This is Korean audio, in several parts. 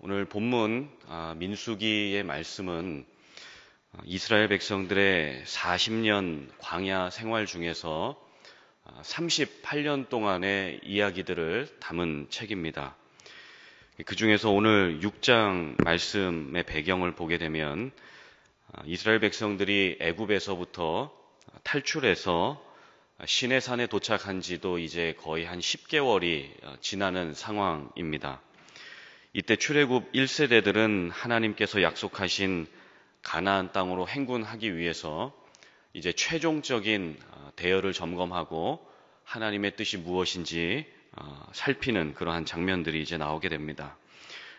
오늘 본문 민수기의 말씀은 이스라엘 백성들의 40년 광야 생활 중에서 38년 동안의 이야기들을 담은 책입니다. 그 중에서 오늘 6장 말씀의 배경을 보게 되면 이스라엘 백성들이 애굽에서부터 탈출해서 시내산에 도착한 지도 이제 거의 한 10개월이 지나는 상황입니다. 이때 출애굽 1세대들은 하나님께서 약속하신 가나안 땅으로 행군하기 위해서 이제 최종적인 대열을 점검하고 하나님의 뜻이 무엇인지 살피는 그러한 장면들이 이제 나오게 됩니다.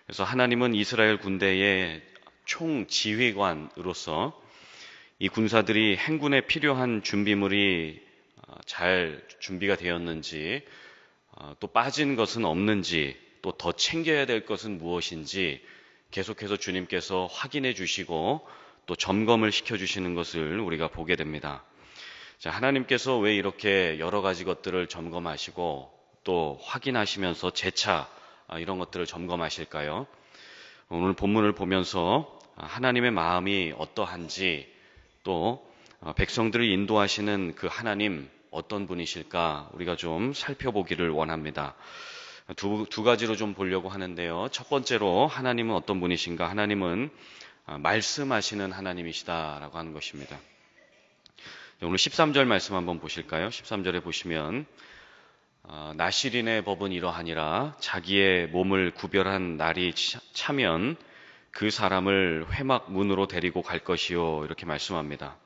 그래서 하나님은 이스라엘 군대의 총지휘관으로서 이 군사들이 행군에 필요한 준비물이 잘 준비가 되었는지, 또 빠진 것은 없는지, 또 더 챙겨야 될 것은 무엇인지 계속해서 주님께서 확인해 주시고 또 점검을 시켜주시는 것을 우리가 보게 됩니다. 자, 하나님께서 왜 이렇게 여러 가지 것들을 점검하시고 또 확인하시면서 재차 이런 것들을 점검하실까요? 오늘 본문을 보면서 하나님의 마음이 어떠한지, 또 백성들을 인도하시는 그 하나님 어떤 분이실까 우리가 좀 살펴보기를 원합니다. 두 가지로 좀 보려고 하는데요. 첫 번째로 하나님은 어떤 분이신가? 하나님은 말씀하시는 하나님이시다라고 하는 것입니다. 오늘 13절 말씀 한번 보실까요? 13절에 보시면 나실인의 법은 이러하니라. 자기의 몸을 구별한 날이 차면 그 사람을 회막 문으로 데리고 갈 것이요, 이렇게 말씀합니다.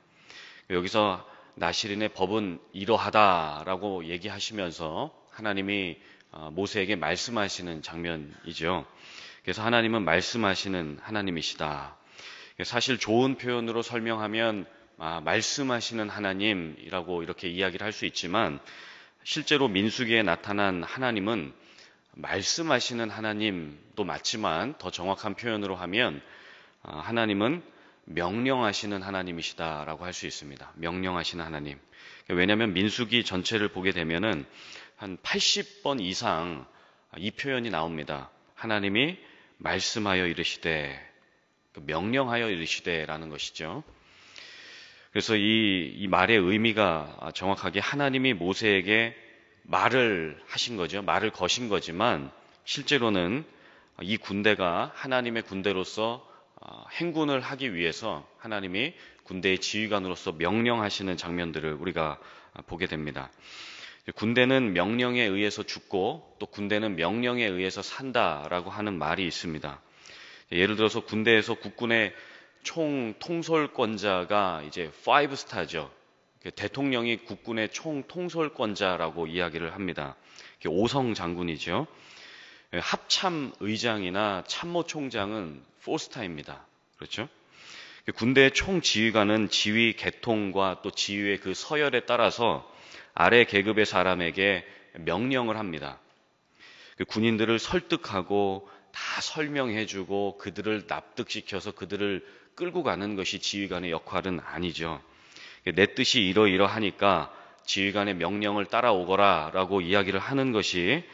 여기서 나실인의 법은 이러하다라고 얘기하시면서 하나님이 모세에게 말씀하시는 장면이죠. 그래서 하나님은 말씀하시는 하나님이시다. 사실 좋은 표현으로 설명하면 말씀하시는 하나님이라고 이렇게 이야기를 할 수 있지만, 실제로 민수기에 나타난 하나님은 말씀하시는 하나님도 맞지만 더 정확한 표현으로 하면 하나님은 명령하시는 하나님이시다라고 할 수 있습니다. 명령하시는 하나님. 왜냐하면 민수기 전체를 보게 되면은 한 80번 이상 이 표현이 나옵니다. 하나님이 말씀하여 이르시되, 명령하여 이르시되라는 것이죠. 그래서 이 말의 의미가 정확하게 하나님이 모세에게 말을 하신 거죠. 말을 거신 거지만 실제로는 이 군대가 하나님의 군대로서 행군을 하기 위해서 하나님이 군대의 지휘관으로서 명령하시는 장면들을 우리가 보게 됩니다. 군대는 명령에 의해서 죽고 또 군대는 명령에 의해서 산다라고 하는 말이 있습니다. 예를 들어서 군대에서 국군의 총 통솔권자가 이제 5스타죠. 대통령이 국군의 총 통솔권자라고 이야기를 합니다. 5성 장군이죠. 합참 의장이나 참모 총장은 4스타입니다. 그렇죠? 군대의 총 지휘관은 지휘 계통과 또 지휘의 그 서열에 따라서 아래 계급의 사람에게 명령을 합니다. 군인들을 설득하고 다 설명해주고 그들을 납득시켜서 그들을 끌고 가는 것이 지휘관의 역할은 아니죠. 내 뜻이 이러이러하니까 지휘관의 명령을 따라오거라 라고 이야기를 하는 것이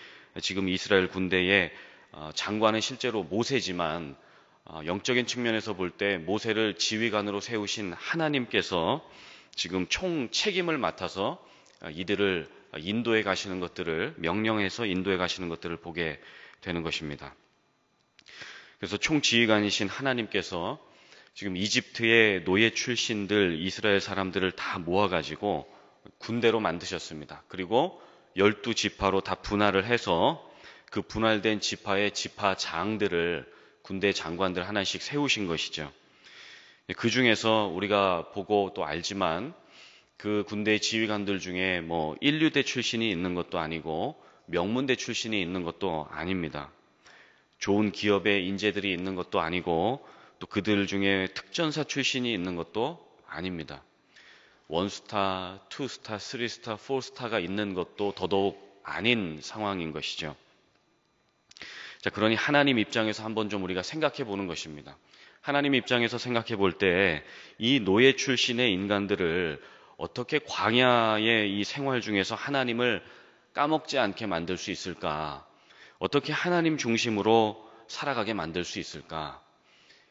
지금 이스라엘 군대의 장관은 실제로 모세지만 영적인 측면에서 볼 때 모세를 지휘관으로 세우신 하나님께서 지금 총 책임을 맡아서 이들을 인도해 가시는 것들을, 명령해서 인도해 가시는 것들을 보게 되는 것입니다. 그래서 총지휘관이신 하나님께서 지금 이집트의 노예 출신들 이스라엘 사람들을 다 모아가지고 군대로 만드셨습니다. 그리고 12지파로 다 분할을 해서 그 분할된 지파의 지파장들을, 군대 장관들 하나씩 세우신 것이죠. 그 중에서 우리가 보고 또 알지만 그 군대 지휘관들 중에 뭐 인류대 출신이 있는 것도 아니고 명문대 출신이 있는 것도 아닙니다. 좋은 기업의 인재들이 있는 것도 아니고 또 그들 중에 특전사 출신이 있는 것도 아닙니다. 1스타, 2스타, 3스타, 4스타가 있는 것도 더더욱 아닌 상황인 것이죠. 자, 그러니 하나님 입장에서 한번 좀 우리가 생각해 보는 것입니다. 하나님 입장에서 생각해 볼 때 이 노예 출신의 인간들을 어떻게 광야의 이 생활 중에서 하나님을 까먹지 않게 만들 수 있을까? 어떻게 하나님 중심으로 살아가게 만들 수 있을까?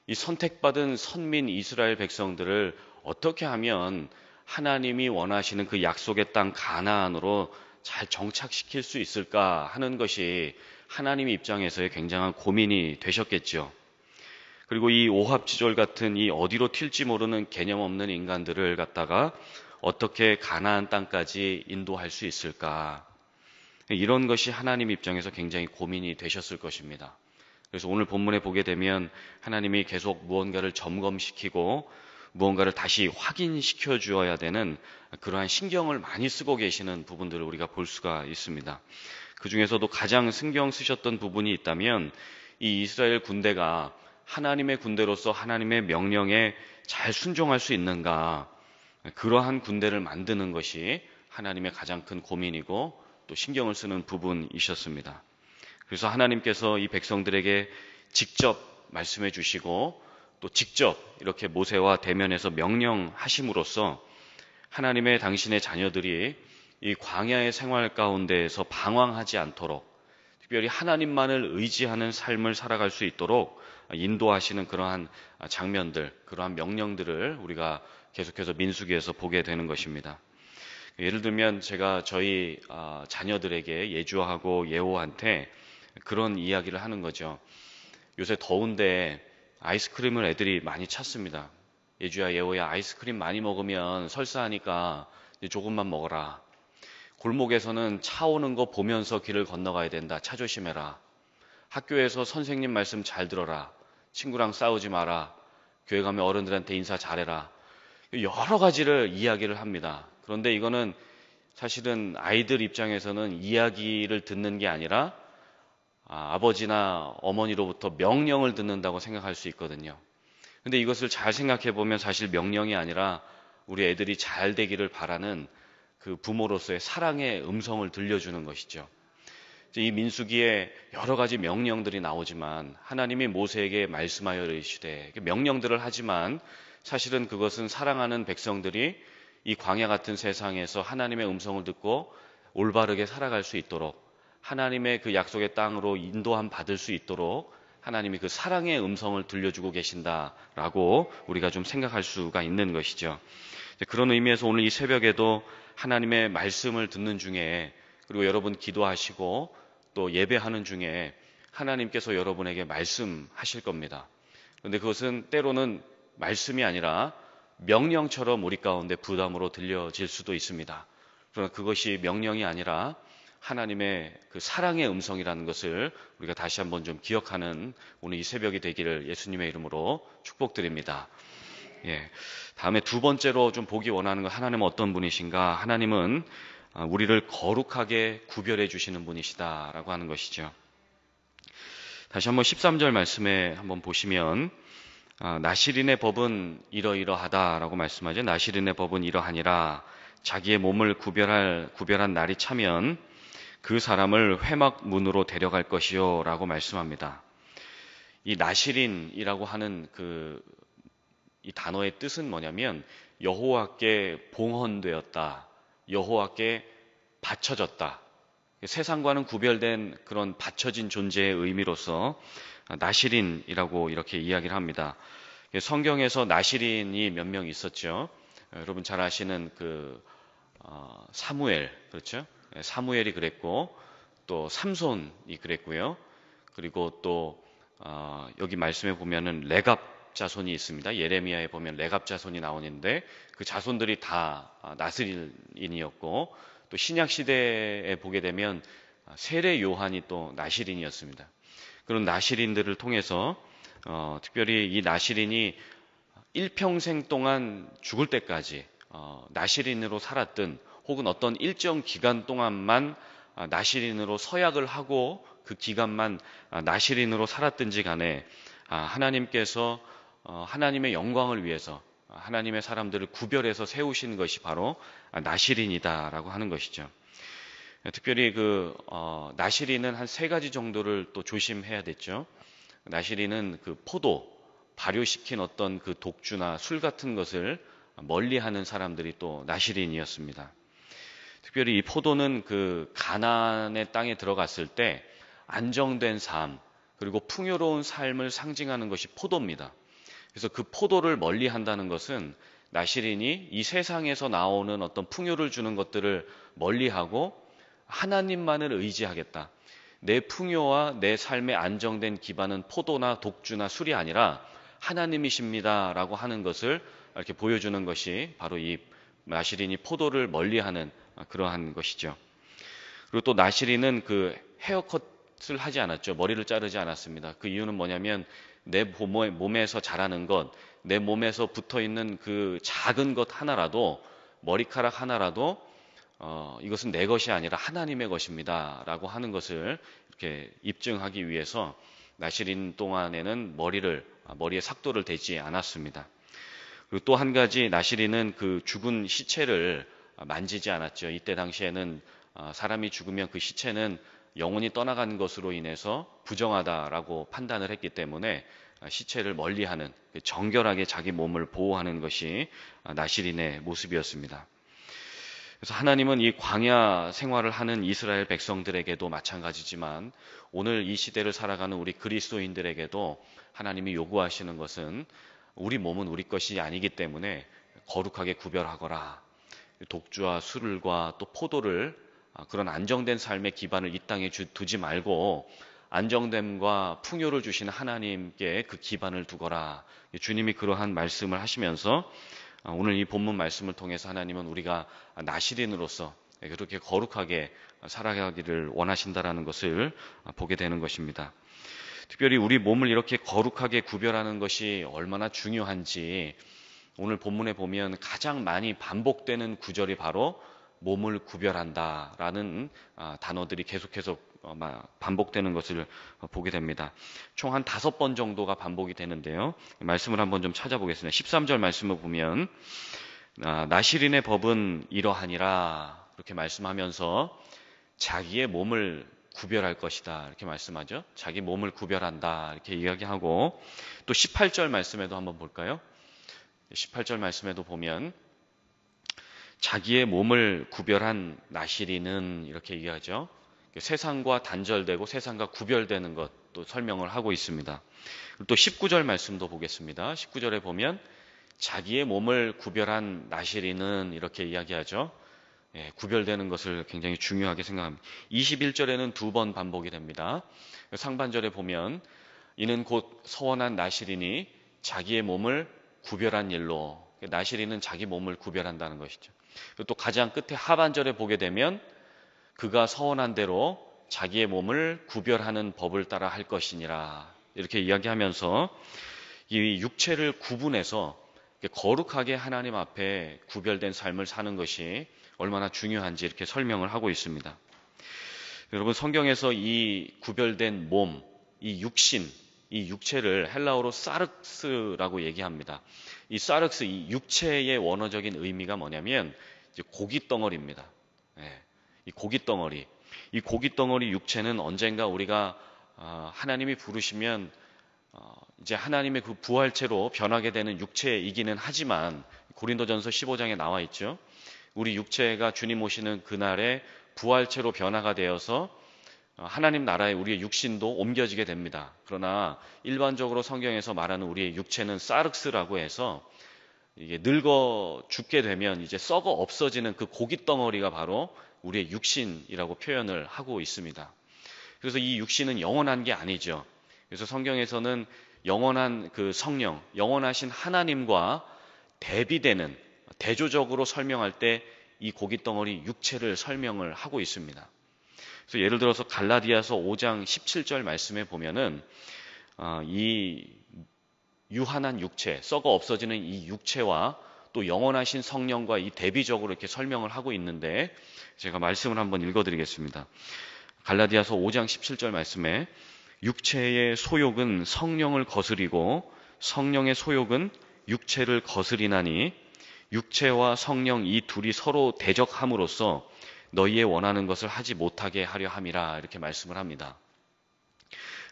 이 선택받은 선민 이스라엘 백성들을 어떻게 하면 하나님이 원하시는 그 약속의 땅 가나안으로 잘 정착시킬 수 있을까 하는 것이 하나님의 입장에서의 굉장한 고민이 되셨겠죠. 그리고 이 오합지졸 같은 이 어디로 튈지 모르는 개념 없는 인간들을 갖다가 어떻게 가나안 땅까지 인도할 수 있을까? 이런 것이 하나님 입장에서 굉장히 고민이 되셨을 것입니다. 그래서 오늘 본문에 보게 되면 하나님이 계속 무언가를 점검시키고 무언가를 다시 확인시켜 주어야 되는 그러한 신경을 많이 쓰고 계시는 부분들을 우리가 볼 수가 있습니다. 그 중에서도 가장 신경 쓰셨던 부분이 있다면 이 이스라엘 군대가 하나님의 군대로서 하나님의 명령에 잘 순종할 수 있는가, 그러한 군대를 만드는 것이 하나님의 가장 큰 고민이고 또 신경을 쓰는 부분이셨습니다. 그래서 하나님께서 이 백성들에게 직접 말씀해 주시고 또 직접 이렇게 모세와 대면해서 명령하심으로써 하나님의 당신의 자녀들이 이 광야의 생활 가운데에서 방황하지 않도록, 특별히 하나님만을 의지하는 삶을 살아갈 수 있도록 인도하시는 그러한 장면들, 그러한 명령들을 우리가 계속해서 민수기에서 보게 되는 것입니다. 예를 들면 제가 저희 자녀들에게 예주하고 예호한테 그런 이야기를 하는 거죠. 요새 더운데 아이스크림을 애들이 많이 찾습니다. 예주야, 예호야, 아이스크림 많이 먹으면 설사하니까 이제 조금만 먹어라. 골목에서는 차 오는 거 보면서 길을 건너가야 된다. 차 조심해라. 학교에서 선생님 말씀 잘 들어라. 친구랑 싸우지 마라. 교회 가면 어른들한테 인사 잘해라. 여러 가지를 이야기를 합니다. 그런데 이거는 사실은 아이들 입장에서는 이야기를 듣는 게 아니라 아버지나 어머니로부터 명령을 듣는다고 생각할 수 있거든요. 근데 이것을 잘 생각해 보면 사실 명령이 아니라 우리 애들이 잘 되기를 바라는 그 부모로서의 사랑의 음성을 들려주는 것이죠. 이 민수기에 여러 가지 명령들이 나오지만 하나님이 모세에게 말씀하여 이르시되, 명령들을 하지만 사실은 그것은 사랑하는 백성들이 이 광야 같은 세상에서 하나님의 음성을 듣고 올바르게 살아갈 수 있도록, 하나님의 그 약속의 땅으로 인도함 받을 수 있도록 하나님이 그 사랑의 음성을 들려주고 계신다라고 우리가 좀 생각할 수가 있는 것이죠. 그런 의미에서 오늘 이 새벽에도 하나님의 말씀을 듣는 중에, 그리고 여러분 기도하시고 또 예배하는 중에 하나님께서 여러분에게 말씀하실 겁니다. 그런데 그것은 때로는 말씀이 아니라 명령처럼 우리 가운데 부담으로 들려질 수도 있습니다. 그러나 그것이 명령이 아니라 하나님의 그 사랑의 음성이라는 것을 우리가 다시 한번 좀 기억하는 오늘 이 새벽이 되기를 예수님의 이름으로 축복드립니다. 다음에 두 번째로 좀 보기 원하는 건, 하나님은 어떤 분이신가? 하나님은 우리를 거룩하게 구별해 주시는 분이시다라고 하는 것이죠. 다시 한번 13절 말씀에 한번 보시면 나시린의 법은 이러이러하다라고 말씀하죠. 나시린의 법은 이러하니라. 자기의 몸을 구별한 날이 차면 그 사람을 회막 문으로 데려갈 것이요 라고 말씀합니다. 이 나시린이라고 하는 이 단어의 뜻은 뭐냐면 여호와께 봉헌되었다, 여호와께 바쳐졌다, 세상과는 구별된 그런 바쳐진 존재의 의미로서 나시린이라고 이렇게 이야기를 합니다. 성경에서 나시린이 몇 명 있었죠. 여러분 잘 아시는 사무엘, 그렇죠? 사무엘이 그랬고, 또 삼손이 그랬고요. 그리고 또 여기 말씀에 보면은 레갑 자손이 있습니다. 예레미야에 보면 레갑 자손이 나오는데 그 자손들이 다 나스린이었고, 또 신약 시대에 보게 되면 세례 요한이 또 나시린이었습니다. 그런 나시린들을 통해서 특별히 이 나시린이 일평생 동안 죽을 때까지 나시린으로 살았든, 혹은 어떤 일정 기간 동안만 나시린으로 서약을 하고 그 기간만 나시린으로 살았든지 간에 하나님께서 하나님의 영광을 위해서 하나님의 사람들을 구별해서 세우신 것이 바로 나시린이다라고 하는 것이죠. 특별히 나시린은 한 세 가지 정도를 또 조심해야 됐죠. 나시린은 포도, 발효시킨 어떤 독주나 술 같은 것을 멀리하는 사람들이 또 나시린이었습니다. 특별히 이 포도는 가나안의 땅에 들어갔을 때 안정된 삶, 그리고 풍요로운 삶을 상징하는 것이 포도입니다. 그래서 그 포도를 멀리 한다는 것은 나시린이 이 세상에서 나오는 어떤 풍요를 주는 것들을 멀리하고 하나님만을 의지하겠다. 내 풍요와 내 삶의 안정된 기반은 포도나 독주나 술이 아니라 하나님이십니다라고 하는 것을 이렇게 보여주는 것이 바로 이 나시린이 포도를 멀리하는 그러한 것이죠. 그리고 또 나시린은 그 헤어컷을 하지 않았죠. 머리를 자르지 않았습니다. 그 이유는 뭐냐면 내 몸에서 자라는 것, 내 몸에서 붙어 있는 그 작은 것 하나라도, 머리카락 하나라도 이것은 내 것이 아니라 하나님의 것입니다 라고 하는 것을 이렇게 입증하기 위해서 나시린 동안에는 머리에 삭도를 대지 않았습니다. 그리고 또 한 가지, 나시린은 그 죽은 시체를 만지지 않았죠. 이때 당시에는 사람이 죽으면 그 시체는 영혼이 떠나간 것으로 인해서 부정하다라고 판단을 했기 때문에 시체를 멀리하는, 정결하게 자기 몸을 보호하는 것이 나시린의 모습이었습니다. 그래서 하나님은 이 광야 생활을 하는 이스라엘 백성들에게도 마찬가지지만 오늘 이 시대를 살아가는 우리 그리스도인들에게도 하나님이 요구하시는 것은 우리 몸은 우리 것이 아니기 때문에 거룩하게 구별하거라. 독주와 술과 또 포도를, 그런 안정된 삶의 기반을 이 땅에 두지 말고 안정됨과 풍요를 주시는 하나님께 그 기반을 두거라. 주님이 그러한 말씀을 하시면서 오늘 이 본문 말씀을 통해서 하나님은 우리가 나시린으로서 그렇게 거룩하게 살아가기를 원하신다라는 것을 보게 되는 것입니다. 특별히 우리 몸을 이렇게 거룩하게 구별하는 것이 얼마나 중요한지 오늘 본문에 보면 가장 많이 반복되는 구절이 바로 몸을 구별한다라는 단어들이 계속해서 반복되는 것을 보게 됩니다. 총 한 5번 정도가 반복이 되는데요. 말씀을 한번 좀 찾아보겠습니다. 13절 말씀을 보면 나시린의 법은 이러하니라 이렇게 말씀하면서 자기의 몸을 구별할 것이다 이렇게 말씀하죠. 자기 몸을 구별한다 이렇게 이야기하고 또 18절 말씀에도 한번 볼까요? 18절 말씀에도 보면 자기의 몸을 구별한 나시린은 이렇게 얘기하죠. 세상과 단절되고 세상과 구별되는 것도 설명을 하고 있습니다. 그리고 또 19절 말씀도 보겠습니다. 19절에 보면 자기의 몸을 구별한 나시린은 이렇게 이야기하죠. 구별되는 것을 굉장히 중요하게 생각합니다. 21절에는 2번 반복이 됩니다. 상반절에 보면 이는 곧 서원한 나시린이 자기의 몸을 구별한 일로, 나시린은 자기 몸을 구별한다는 것이죠. 그리고 또 가장 끝에 하반절에 보게 되면 그가 서원한 대로 자기의 몸을 구별하는 법을 따라 할 것이니라 이렇게 이야기하면서 이 육체를 구분해서 거룩하게 하나님 앞에 구별된 삶을 사는 것이 얼마나 중요한지 이렇게 설명을 하고 있습니다. 여러분, 성경에서 이 구별된 몸, 이 육신, 이 육체를 헬라어로 사르스라고 얘기합니다. 이 사르스, 이 육체의 원어적인 의미가 뭐냐면 이제 고깃덩어리입니다. 이 고깃덩어리, 이 고깃덩어리 육체는 언젠가 우리가 하나님이 부르시면 이제 하나님의 그 부활체로 변하게 되는 육체이기는 하지만 고린도전서 15장에 나와 있죠. 우리 육체가 주님 오시는 그날에 부활체로 변화가 되어서 하나님 나라에 우리의 육신도 옮겨지게 됩니다. 그러나 일반적으로 성경에서 말하는 우리의 육체는 사르스라고 해서 이게 늙어 죽게 되면 이제 썩어 없어지는 그 고깃덩어리가 바로 우리의 육신이라고 표현을 하고 있습니다. 그래서 이 육신은 영원한 게 아니죠. 그래서 성경에서는 영원한 그 성령, 영원하신 하나님과 대비되는, 대조적으로 설명할 때 이 고깃덩어리 육체를 설명을 하고 있습니다. 그래서 예를 들어서 갈라디아서 5장 17절 말씀에 보면은 이 유한한 육체, 썩어 없어지는 이 육체와 또 영원하신 성령과 이 대비적으로 이렇게 설명을 하고 있는데 제가 말씀을 한번 읽어드리겠습니다. 갈라디아서 5장 17절 말씀에 육체의 소욕은 성령을 거스리고 성령의 소욕은 육체를 거스리나니 육체와 성령 이 둘이 서로 대적함으로써 너희의 원하는 것을 하지 못하게 하려 함이라 이렇게 말씀을 합니다.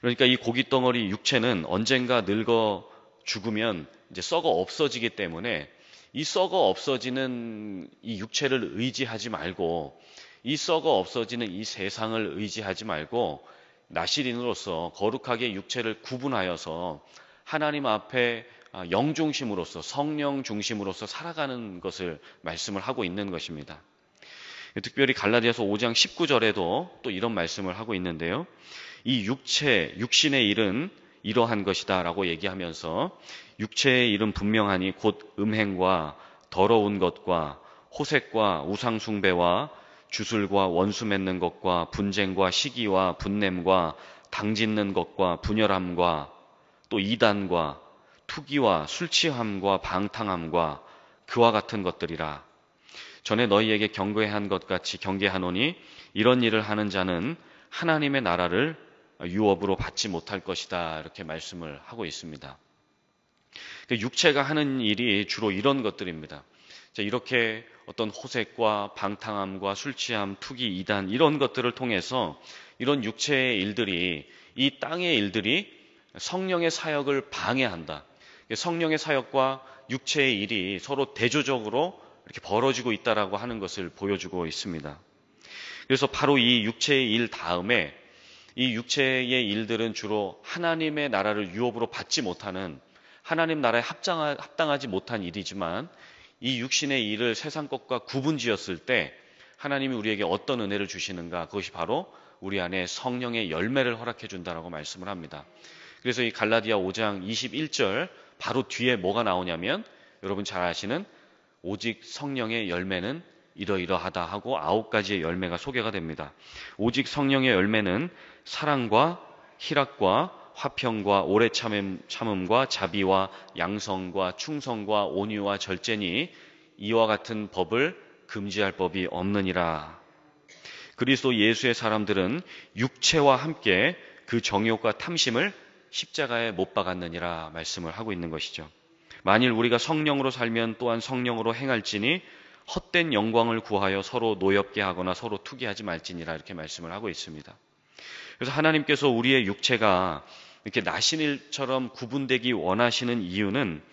그러니까 이 고깃덩어리 육체는 언젠가 늙어 죽으면 이제 썩어 없어지기 때문에 이 썩어 없어지는 이 육체를 의지하지 말고 이 썩어 없어지는 이 세상을 의지하지 말고 나실인으로서 거룩하게 육체를 구분하여서 하나님 앞에 영 중심으로서 성령 중심으로서 살아가는 것을 말씀을 하고 있는 것입니다. 특별히 갈라디아서 5장 19절에도 또 이런 말씀을 하고 있는데요. 이 육신의 일은 이러한 것이다 라고 얘기하면서 육체의 일은 분명하니 곧 음행과 더러운 것과 호색과 우상숭배와 주술과 원수 맺는 것과 분쟁과 시기와 분냄과 당짓는 것과 분열함과 또 이단과 투기와 술취함과 방탕함과 그와 같은 것들이라. 전에 너희에게 경고한 것 같이 경계하노니 이런 일을 하는 자는 하나님의 나라를 유업으로 받지 못할 것이다. 이렇게 말씀을 하고 있습니다. 육체가 하는 일이 주로 이런 것들입니다. 이렇게 어떤 호색과 방탕함과 술취함, 투기, 이단 이런 것들을 통해서 이런 육체의 일들이, 이 땅의 일들이 성령의 사역을 방해한다. 성령의 사역과 육체의 일이 서로 대조적으로 이렇게 벌어지고 있다라고 하는 것을 보여주고 있습니다. 그래서 바로 이 육체의 일 다음에 이 육체의 일들은 주로 하나님의 나라를 유업으로 받지 못하는, 하나님 나라에 합당하지 못한 일이지만 이 육신의 일을 세상 것과 구분지었을 때 하나님이 우리에게 어떤 은혜를 주시는가, 그것이 바로 우리 안에 성령의 열매를 허락해 준다라고 말씀을 합니다. 그래서 이 갈라디아 5장 21절 바로 뒤에 뭐가 나오냐면 여러분 잘 아시는 오직 성령의 열매는 이러이러하다 하고 9가지의 열매가 소개가 됩니다. 오직 성령의 열매는 사랑과 희락과 화평과 오래 참음과 자비와 양성과 충성과 온유와 절제니 이와 같은 법을 금지할 법이 없느니라. 그리스도 예수의 사람들은 육체와 함께 그 정욕과 탐심을 십자가에 못 박았느니라 말씀을 하고 있는 것이죠. 만일 우리가 성령으로 살면 또한 성령으로 행할지니 헛된 영광을 구하여 서로 노엽게 하거나 서로 투기하지 말지니라 이렇게 말씀을 하고 있습니다. 그래서 하나님께서 우리의 육체가 이렇게 나신일처럼 구분되기 원하시는 이유는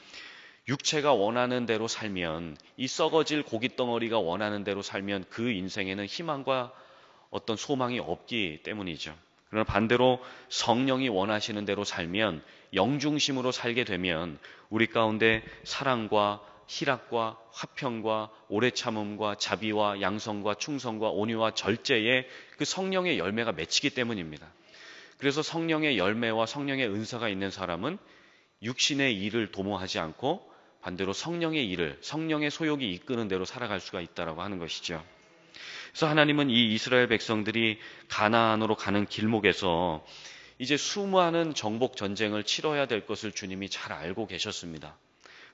육체가 원하는 대로 살면, 이 썩어질 고깃덩어리가 원하는 대로 살면 그 인생에는 희망과 어떤 소망이 없기 때문이죠. 그러나 반대로 성령이 원하시는 대로 살면, 영중심으로 살게 되면 우리 가운데 사랑과 희락과 화평과 오래 참음과 자비와 양성과 충성과 온유와 절제의 그 성령의 열매가 맺히기 때문입니다. 그래서 성령의 열매와 성령의 은사가 있는 사람은 육신의 일을 도모하지 않고 반대로 성령의 일을, 성령의 소욕이 이끄는 대로 살아갈 수가 있다라고 하는 것이죠. 그래서 하나님은 이 이스라엘 백성들이 가나안으로 가는 길목에서 이제 수많은 정복 전쟁을 치러야 될 것을 주님이 잘 알고 계셨습니다.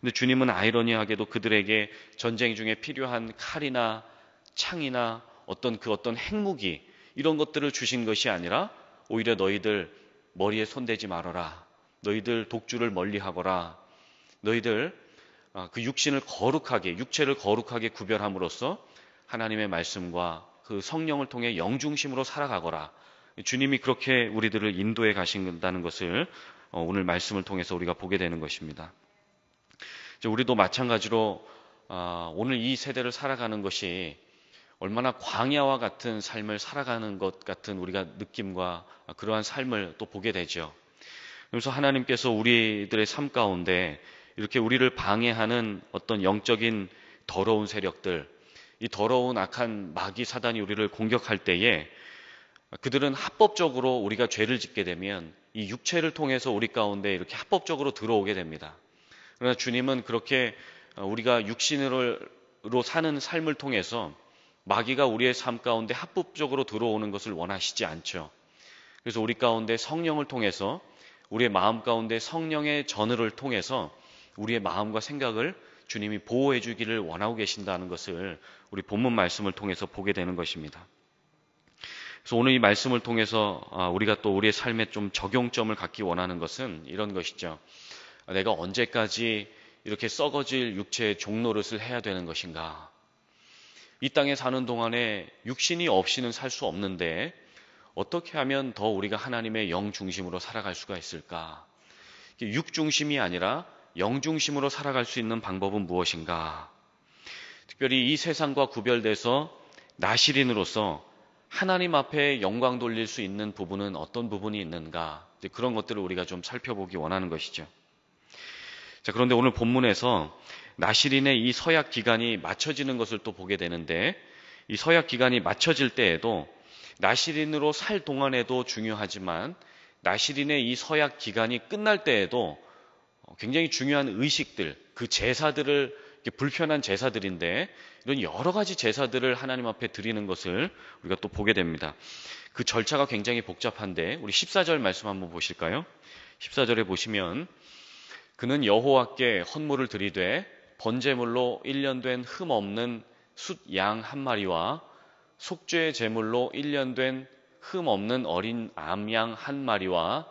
근데 주님은 아이러니하게도 그들에게 전쟁 중에 필요한 칼이나 창이나 어떤 핵무기 이런 것들을 주신 것이 아니라 오히려 너희들 머리에 손대지 말아라. 너희들 독주를 멀리하거라. 너희들 그 육체를 거룩하게 구별함으로써 하나님의 말씀과 그 성령을 통해 영중심으로 살아가거라. 주님이 그렇게 우리들을 인도해 가신다는 것을 오늘 말씀을 통해서 우리가 보게 되는 것입니다. 우리도 마찬가지로 오늘 이 세대를 살아가는 것이 얼마나 광야와 같은 삶을 살아가는 것 같은 우리가 느낌과 그러한 삶을 또 보게 되죠. 그래서 하나님께서 우리들의 삶 가운데 이렇게 우리를 방해하는 어떤 영적인 더러운 세력들, 이 더러운 악한 마귀 사단이 우리를 공격할 때에 그들은 합법적으로 우리가 죄를 짓게 되면 이 육체를 통해서 우리 가운데 이렇게 합법적으로 들어오게 됩니다. 그러나 주님은 그렇게 우리가 육신으로 사는 삶을 통해서 마귀가 우리의 삶 가운데 합법적으로 들어오는 것을 원하시지 않죠. 그래서 우리 가운데 성령을 통해서 우리의 마음 가운데 성령의 전을 통해서 우리의 마음과 생각을 주님이 보호해 주기를 원하고 계신다는 것을 우리 본문 말씀을 통해서 보게 되는 것입니다. 그래서 오늘 이 말씀을 통해서 우리가 또 우리의 삶에 좀 적용점을 갖기 원하는 것은 이런 것이죠. 내가 언제까지 이렇게 썩어질 육체의 종노릇을 해야 되는 것인가? 이 땅에 사는 동안에 육신이 없이는 살 수 없는데 어떻게 하면 더 우리가 하나님의 영 중심으로 살아갈 수가 있을까? 육 중심이 아니라 영 중심으로 살아갈 수 있는 방법은 무엇인가? 특별히 이 세상과 구별돼서 나실인으로서 하나님 앞에 영광 돌릴 수 있는 부분은 어떤 부분이 있는가? 그런 것들을 우리가 좀 살펴보기 원하는 것이죠. 자, 그런데 오늘 본문에서 나실인의 이 서약 기간이 맞춰지는 것을 또 보게 되는데, 이 서약 기간이 맞춰질 때에도 나실인으로 살 동안에도 중요하지만 나실인의 이 서약 기간이 끝날 때에도 굉장히 중요한 의식들, 그 제사들을, 불편한 제사들인데 이런 여러 가지 제사들을 하나님 앞에 드리는 것을 우리가 또 보게 됩니다. 그 절차가 굉장히 복잡한데 우리 14절 말씀 한번 보실까요? 14절에 보시면 그는 여호와께 헌물을 드리되 번제물로 1년 된 흠 없는 숫 양 한 마리와 속죄 제물로 1년 된 흠 없는 어린 암양 한 마리와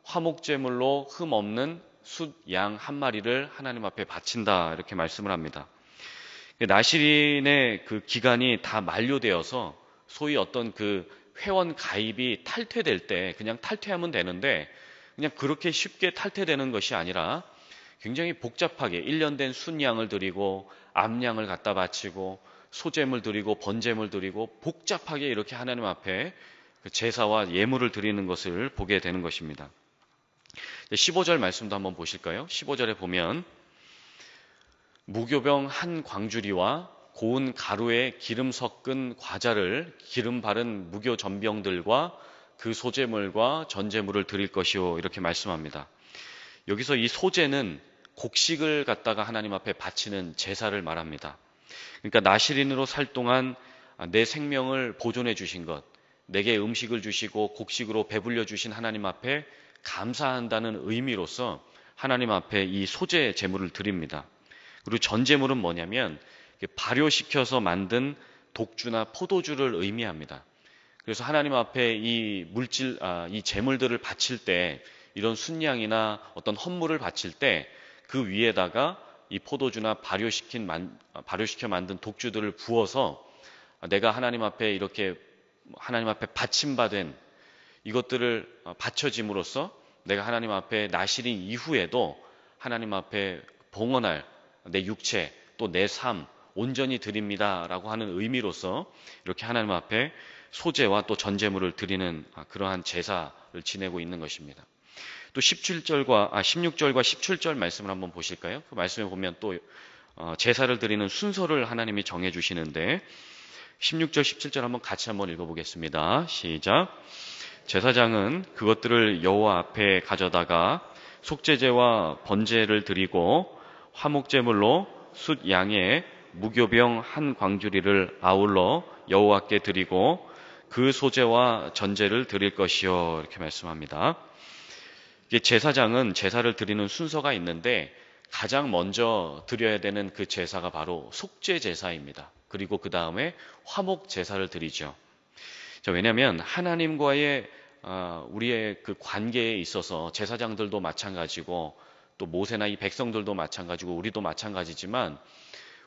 화목제물로 흠 없는 숫 양 한 마리를 하나님 앞에 바친다, 이렇게 말씀을 합니다. 나실인의 그 기간이 다 만료되어서 소위 어떤 그 회원 가입이 탈퇴될 때 그냥 탈퇴하면 되는데, 그냥 그렇게 쉽게 탈퇴되는 것이 아니라 굉장히 복잡하게 1년 된 순양을 드리고 암양을 갖다 바치고 소제물 드리고 번제물 드리고 복잡하게 이렇게 하나님 앞에 제사와 예물을 드리는 것을 보게 되는 것입니다. 15절 말씀도 한번 보실까요? 15절에 보면 무교병 한 광주리와 고운 가루에 기름 섞은 과자를 기름 바른 무교 전병들과 그 소제물과 전제물을 드릴 것이요, 이렇게 말씀합니다. 여기서 이 소제는 곡식을 갖다가 하나님 앞에 바치는 제사를 말합니다. 그러니까 나실인으로 살 동안 내 생명을 보존해 주신 것, 내게 음식을 주시고 곡식으로 배불려 주신 하나님 앞에 감사한다는 의미로서 하나님 앞에 이 소제 제물을 드립니다. 그리고 전제물은 뭐냐면 발효시켜서 만든 독주나 포도주를 의미합니다. 그래서 하나님 앞에 이 이 제물들을 바칠 때, 이런 순양이나 어떤 헌물을 바칠 때 그 위에다가 이 포도주나 발효시켜 만든 독주들을 부어서 내가 하나님 앞에 이렇게 하나님 앞에 바침받은 이것들을 바쳐짐으로써 내가 하나님 앞에 나실인 이후에도 하나님 앞에 봉헌할 내 육체 또 내 삶 온전히 드립니다라고 하는 의미로서 이렇게 하나님 앞에 소제와 또 전제물을 드리는 그러한 제사를 지내고 있는 것입니다. 또 16절과 17절 말씀을 한번 보실까요? 그 말씀에 보면 또 제사를 드리는 순서를 하나님이 정해 주시는데 16절, 17절 한번 같이 한번 읽어보겠습니다. 시작. 제사장은 그것들을 여호와 앞에 가져다가 속죄제와 번제를 드리고 화목제물로 숫 양의 무교병 한 광주리를 아울러 여호와께 드리고 그 소제와 전제를 드릴 것이요, 이렇게 말씀합니다. 제사장은 제사를 드리는 순서가 있는데 가장 먼저 드려야 되는 그 제사가 바로 속죄 제사입니다. 그리고 그 다음에 화목 제사를 드리죠. 왜냐하면 하나님과의 우리의 그 관계에 있어서 제사장들도 마찬가지고 또 모세나 이 백성들도 마찬가지고 우리도 마찬가지지만,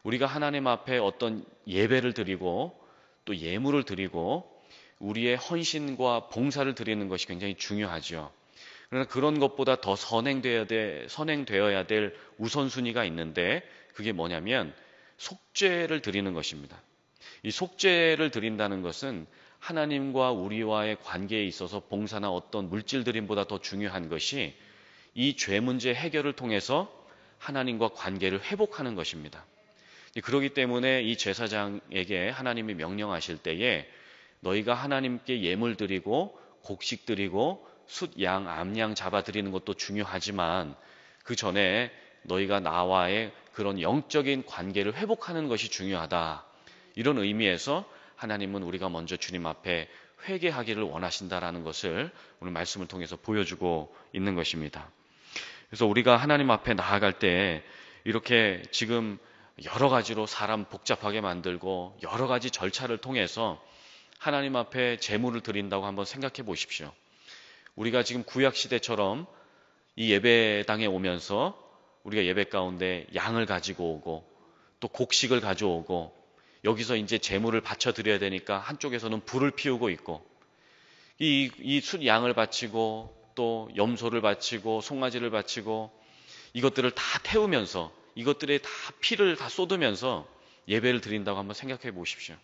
우리가 하나님 앞에 어떤 예배를 드리고 또 예물을 드리고 우리의 헌신과 봉사를 드리는 것이 굉장히 중요하죠. 그러나 그런 것보다 더 선행되어야 될 우선순위가 있는데, 그게 뭐냐면 속죄를 드리는 것입니다. 이 속죄를 드린다는 것은 하나님과 우리와의 관계에 있어서 봉사나 어떤 물질 드림보다 더 중요한 것이 이 죄 문제 해결을 통해서 하나님과 관계를 회복하는 것입니다. 그렇기 때문에 이 제사장에게 하나님이 명령하실 때에 너희가 하나님께 예물 드리고 곡식 드리고 숫 양, 암양 잡아 드리는 것도 중요하지만 그 전에 너희가 나와의 그런 영적인 관계를 회복하는 것이 중요하다. 이런 의미에서 하나님은 우리가 먼저 주님 앞에 회개하기를 원하신다라는 것을 오늘 말씀을 통해서 보여주고 있는 것입니다. 그래서 우리가 하나님 앞에 나아갈 때 이렇게 지금 여러 가지로 사람 복잡하게 만들고 여러 가지 절차를 통해서 하나님 앞에 제물을 드린다고 한번 생각해 보십시오. 우리가 지금 구약시대처럼 이 예배당에 오면서 우리가 예배 가운데 양을 가지고 오고 또 곡식을 가져오고 여기서 이제 제물을 바쳐 드려야 되니까 한쪽에서는 불을 피우고 있고 이 숫 양을 바치고 또 염소를 바치고 송아지를 바치고 이것들을 다 태우면서 이것들에 다 피를 다 쏟으면서 예배를 드린다고 한번 생각해 보십시오.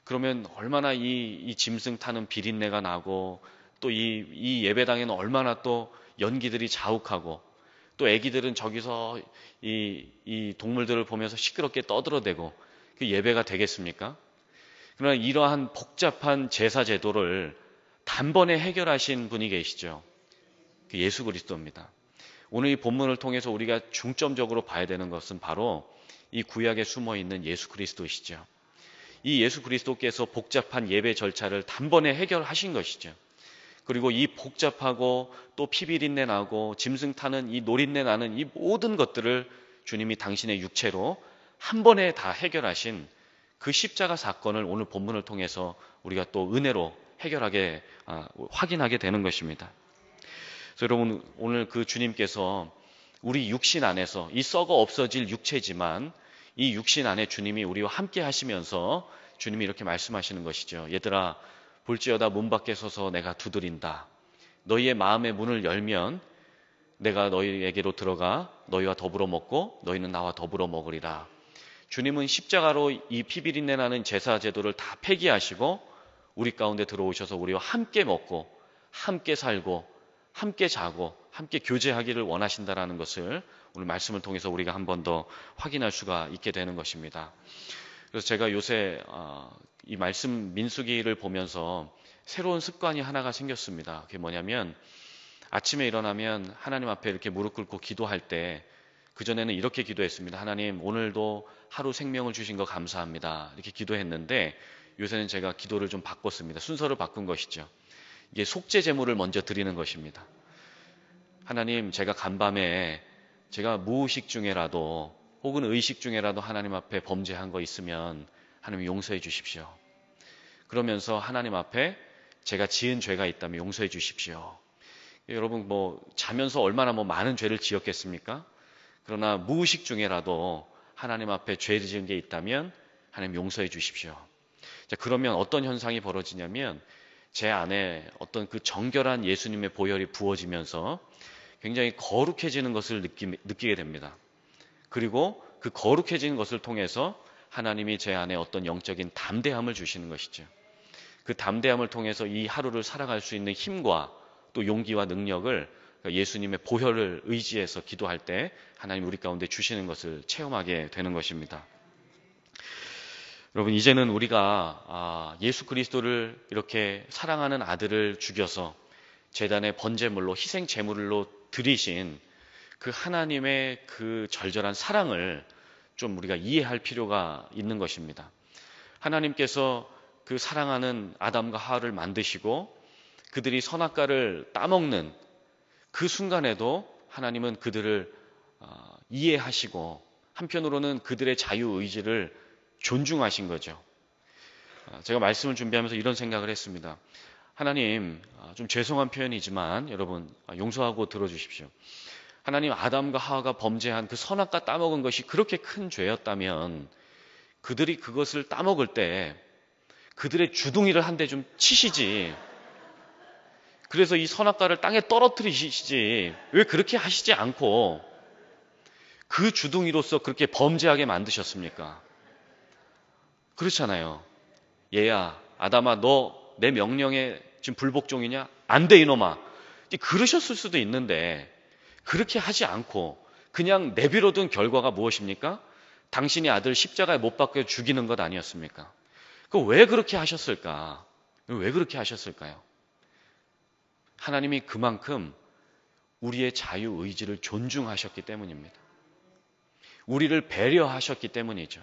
그러면 얼마나 이 짐승 타는 비린내가 나고 또 이 예배당에는 얼마나 또 연기들이 자욱하고 또 애기들은 저기서 이 동물들을 보면서 시끄럽게 떠들어대고 그 예배가 되겠습니까? 그러나 이러한 복잡한 제사 제도를 단번에 해결하신 분이 계시죠. 그 예수 그리스도입니다. 오늘 이 본문을 통해서 우리가 중점적으로 봐야 되는 것은 바로 이 구약에 숨어 있는 예수 그리스도시죠. 이 예수 그리스도께서 복잡한 예배 절차를 단번에 해결하신 것이죠. 그리고 이 복잡하고 또 피비린내 나고 짐승 타는 이 노린내 나는 이 모든 것들을 주님이 당신의 육체로 한 번에 다 해결하신 그 십자가 사건을 오늘 본문을 통해서 우리가 또 은혜로 확인하게 되는 것입니다. 그래서 여러분, 오늘 그 주님께서 우리 육신 안에서 이 썩어 없어질 육체지만 이 육신 안에 주님이 우리와 함께 하시면서 주님이 이렇게 말씀하시는 것이죠. 얘들아, 볼지어다 문 밖에 서서 내가 두드린다. 너희의 마음의 문을 열면 내가 너희에게로 들어가 너희와 더불어 먹고 너희는 나와 더불어 먹으리라. 주님은 십자가로 이 피비린내 나는 제사 제도를 다 폐기하시고 우리 가운데 들어오셔서 우리와 함께 먹고 함께 살고 함께 자고 함께 교제하기를 원하신다라는 것을 오늘 말씀을 통해서 우리가 한 번 더 확인할 수가 있게 되는 것입니다. 그래서 제가 요새 이 말씀 민수기를 보면서 새로운 습관이 하나가 생겼습니다. 그게 뭐냐면 아침에 일어나면 하나님 앞에 이렇게 무릎 꿇고 기도할 때 그전에는 이렇게 기도했습니다. 하나님, 오늘도 하루 생명을 주신 거 감사합니다. 이렇게 기도했는데 요새는 제가 기도를 좀 바꿨습니다. 순서를 바꾼 것이죠. 이게 속죄 제물을 먼저 드리는 것입니다. 하나님, 제가 간밤에 제가 무의식 중에라도 혹은 의식 중에라도 하나님 앞에 범죄한 거 있으면 하나님 용서해 주십시오. 그러면서 하나님 앞에 제가 지은 죄가 있다면 용서해 주십시오. 여러분, 자면서 얼마나 많은 죄를 지었겠습니까? 그러나 무의식 중에라도 하나님 앞에 죄 지은 게 있다면 하나님 용서해 주십시오. 자, 그러면 어떤 현상이 벌어지냐면 제 안에 어떤 그 정결한 예수님의 보혈이 부어지면서 굉장히 거룩해지는 것을 느끼게 됩니다. 그리고 그 거룩해지는 것을 통해서 하나님이 제 안에 어떤 영적인 담대함을 주시는 것이죠. 그 담대함을 통해서 이 하루를 살아갈 수 있는 힘과 또 용기와 능력을 예수님의 보혈을 의지해서 기도할 때 하나님 우리 가운데 주시는 것을 체험하게 되는 것입니다. 여러분, 이제는 우리가 예수 그리스도를 이렇게 사랑하는 아들을 죽여서 제단의 번제물로 희생 제물로 드리신 그 하나님의 그 절절한 사랑을 좀 우리가 이해할 필요가 있는 것입니다. 하나님께서 그 사랑하는 아담과 하와를 만드시고 그들이 선악과를 따먹는 그 순간에도 하나님은 그들을 이해하시고 한편으로는 그들의 자유의지를 존중하신 거죠. 제가 말씀을 준비하면서 이런 생각을 했습니다. 하나님, 좀 죄송한 표현이지만 여러분 용서하고 들어주십시오. 하나님, 아담과 하와가 범죄한 그 선악과 따먹은 것이 그렇게 큰 죄였다면 그들이 그것을 따먹을 때 그들의 주둥이를 한 대 좀 치시지, 그래서 이 선악과를 땅에 떨어뜨리시지 왜 그렇게 하시지 않고 그 주둥이로서 그렇게 범죄하게 만드셨습니까? 그렇잖아요. 얘야, 아담아, 너 내 명령에 지금 불복종이냐? 안 돼, 이놈아. 그러셨을 수도 있는데 그렇게 하지 않고 그냥 내버려둔 결과가 무엇입니까? 당신이 아들 십자가에 못 박혀 죽이는 것 아니었습니까? 왜 그렇게 하셨을까? 왜 그렇게 하셨을까요? 하나님이 그만큼 우리의 자유의지를 존중하셨기 때문입니다. 우리를 배려하셨기 때문이죠.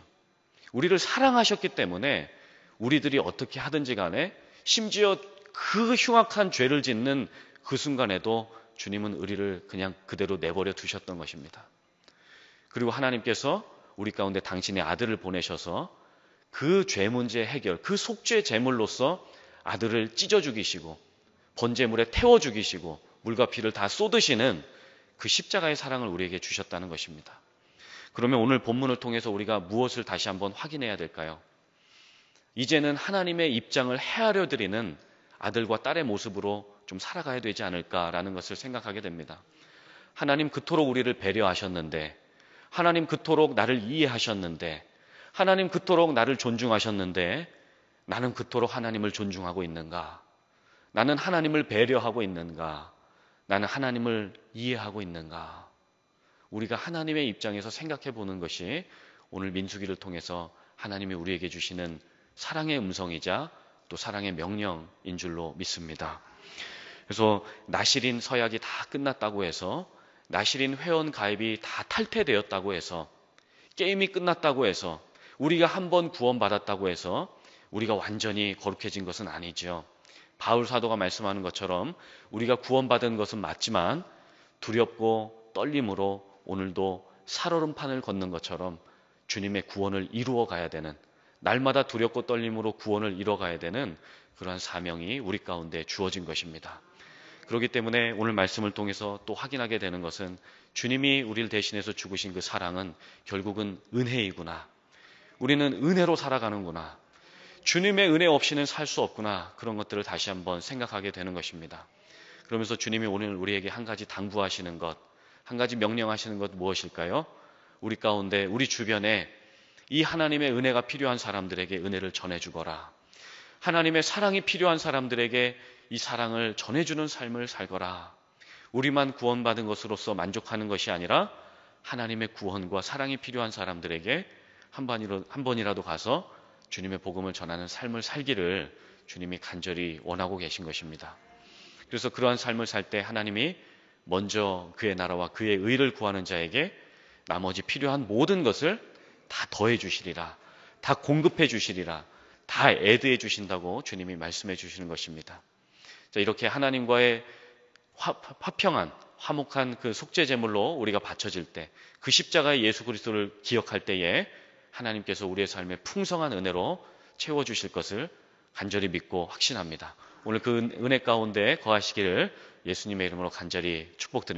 우리를 사랑하셨기 때문에 우리들이 어떻게 하든지 간에 심지어 그 흉악한 죄를 짓는 그 순간에도 주님은 우리를 그냥 그대로 내버려 두셨던 것입니다. 그리고 하나님께서 우리 가운데 당신의 아들을 보내셔서 그 죄 문제 해결, 그 속죄 제물로서 아들을 찢어 죽이시고 번제물에 태워 죽이시고 물과 피를 다 쏟으시는 그 십자가의 사랑을 우리에게 주셨다는 것입니다. 그러면 오늘 본문을 통해서 우리가 무엇을 다시 한번 확인해야 될까요? 이제는 하나님의 입장을 헤아려 드리는 아들과 딸의 모습으로 좀 살아가야 되지 않을까라는 것을 생각하게 됩니다. 하나님 그토록 우리를 배려하셨는데, 하나님 그토록 나를 이해하셨는데, 하나님 그토록 나를 존중하셨는데 나는 그토록 하나님을 존중하고 있는가? 나는 하나님을 배려하고 있는가? 나는 하나님을 이해하고 있는가? 우리가 하나님의 입장에서 생각해 보는 것이 오늘 민수기를 통해서 하나님이 우리에게 주시는 사랑의 음성이자 또 사랑의 명령인 줄로 믿습니다. 그래서 나실인 서약이 다 끝났다고 해서, 나실인 회원 가입이 다 탈퇴되었다고 해서, 게임이 끝났다고 해서, 우리가 한 번 구원받았다고 해서 우리가 완전히 거룩해진 것은 아니죠. 바울 사도가 말씀하는 것처럼 우리가 구원받은 것은 맞지만 두렵고 떨림으로 오늘도 살얼음판을 걷는 것처럼 주님의 구원을 이루어 가야 되는, 날마다 두렵고 떨림으로 구원을 이루어 가야 되는 그러한 사명이 우리 가운데 주어진 것입니다. 그렇기 때문에 오늘 말씀을 통해서 또 확인하게 되는 것은 주님이 우리를 대신해서 죽으신 그 사랑은 결국은 은혜이구나. 우리는 은혜로 살아가는구나. 주님의 은혜 없이는 살 수 없구나. 그런 것들을 다시 한번 생각하게 되는 것입니다. 그러면서 주님이 오늘 우리에게 한 가지 당부하시는 것, 한 가지 명령하시는 것 무엇일까요? 우리 가운데, 우리 주변에 이 하나님의 은혜가 필요한 사람들에게 은혜를 전해주거라. 하나님의 사랑이 필요한 사람들에게 이 사랑을 전해주는 삶을 살거라. 우리만 구원받은 것으로서 만족하는 것이 아니라 하나님의 구원과 사랑이 필요한 사람들에게 한 번이라도 가서 주님의 복음을 전하는 삶을 살기를 주님이 간절히 원하고 계신 것입니다. 그래서 그러한 삶을 살 때 하나님이 먼저 그의 나라와 그의 의를 구하는 자에게 나머지 필요한 모든 것을 다 더해 주시리라, 다 공급해 주시리라, 다 애드해 주신다고 주님이 말씀해 주시는 것입니다. 자, 이렇게 하나님과의 화평한, 화목한 그 속죄 제물로 우리가 바쳐질 때, 그 십자가의 예수 그리스도를 기억할 때에 하나님께서 우리의 삶에 풍성한 은혜로 채워주실 것을 간절히 믿고 확신합니다. 오늘 그 은혜 가운데 거하시기를 예수님의 이름으로 간절히 축복드립니다.